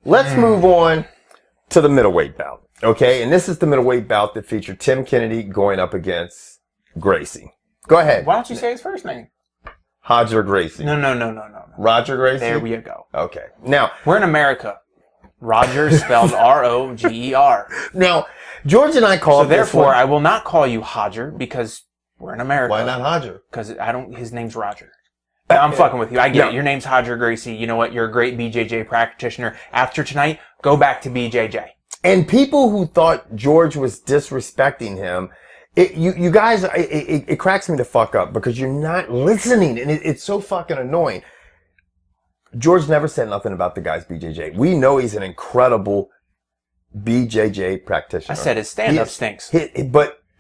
let's move on to the middleweight bout. Okay, and this is the middleweight bout that featured Tim Kennedy going up against Gracie. Go ahead. Why don't you say his first name? Roger Gracie. No. Roger Gracie? There we go. Okay. Now, we're in America. Roger spelled R-O-G-E-R. Now, George and I called So therefore, I will not call you Hodger because we're in America. Why not Hodger? Because his name's Roger. I'm fucking with you. I get it. Your name's Roger Gracie. You know what? You're a great BJJ practitioner. After tonight, go back to BJJ. And people who thought George was disrespecting him, you guys, it cracks me the fuck up because you're not listening, and it's so fucking annoying. George never said nothing about the guy's BJJ. We know he's an incredible BJJ practitioner. I said his stand-up stinks.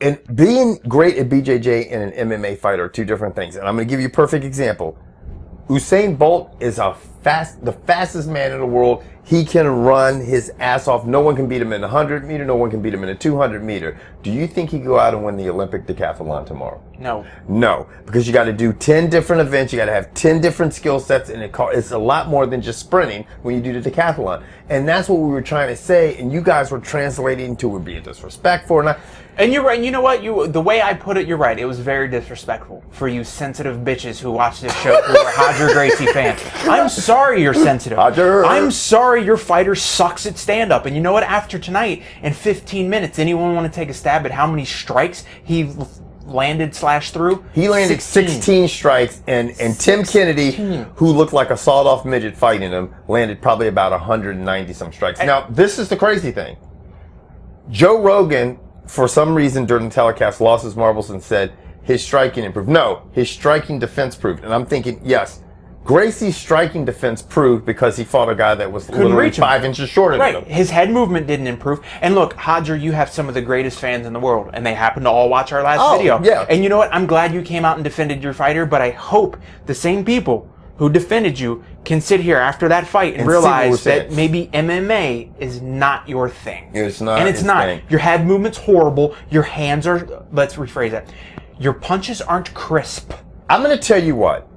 And being great at BJJ and an MMA fighter are two different things. And I'm going to give you a perfect example. Usain Bolt is the fastest man in the world. He can run his ass off. No one can beat him in the 100 meter. No one can beat him in the 200 meter. Do you think he go out and win the Olympic decathlon tomorrow? No. No, because you got to do 10 different events. You got to have 10 different skill sets, and it's a lot more than just sprinting when you do the decathlon. And that's what we were trying to say, and you guys were translating to it being disrespectful. And you're right. You know what? The way I put it, you're right. It was very disrespectful for you sensitive bitches who watch this show who are Roger Gracie fans. I'm sorry you're sensitive. Roger. I'm sorry your fighter sucks at stand-up. And you know what? After tonight, in 15 minutes, anyone want to take a stab at how many strikes he landed/threw? He landed 16 strikes, and Tim Kennedy, who looked like a sawed-off midget fighting him, landed probably about 190-some strikes. Now, this is the crazy thing. Joe Rogan, for some reason during the telecast, lost his marbles and said his striking improved. No, his striking defense proved. And I'm thinking, yes, Gracie's striking defense proved because he fought a guy that was literally 5 inches shorter than him. His head movement didn't improve. And look, Hodger, you have some of the greatest fans in the world, and they happen to all watch our last video. Yeah. And you know what? I'm glad you came out and defended your fighter, but I hope the same people who defended you can sit here after that fight and realize that maybe MMA is not your thing. It's not. And it's not. Your head movement's horrible. Your hands are, let's rephrase that. Your punches aren't crisp. I'm going to tell you what.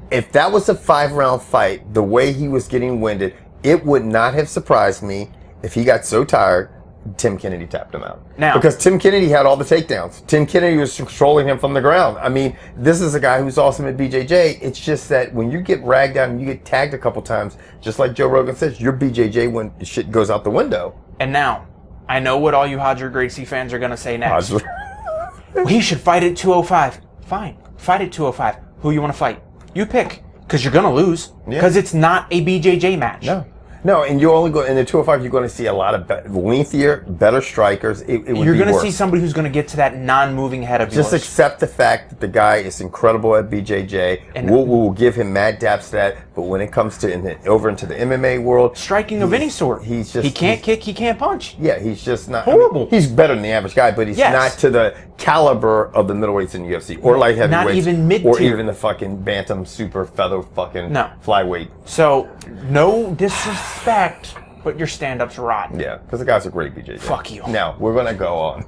If that was a 5-round fight, the way he was getting winded, it would not have surprised me if he got so tired, Tim Kennedy tapped him out. Now, because Tim Kennedy had all the takedowns. Tim Kennedy was controlling him from the ground. I mean, this is a guy who's awesome at BJJ. It's just that when you get ragged out and you get tagged a couple times, just like Joe Rogan says, your BJJ when shit goes out the window. And now, I know what all you Roger Gracie fans are going to say next. Well, he should fight at 205. Fine. Fight at 205. Who you want to fight? You pick. Because you're going to lose. Because it's not a BJJ match. No, and you only go in the 205. You're going to see a lot of lengthier, better strikers. You're going to see somebody who's going to get to that non-moving head of yours. Just accept the fact that the guy is incredible at BJJ. And we'll give him mad daps to that. But when it comes to over into the MMA world, striking of any sort, he can't kick, he can't punch. Yeah, he's just not horrible. I mean, he's better than the average guy, but he's not to the caliber of the middleweights in the UFC or light heavyweights, not even mid-tier, or even the fucking bantam super feather fucking flyweight. So no disrespect, but your stand-up's rotten. Yeah, because the guy's a great BJJ. Fuck you. Now we're gonna go on.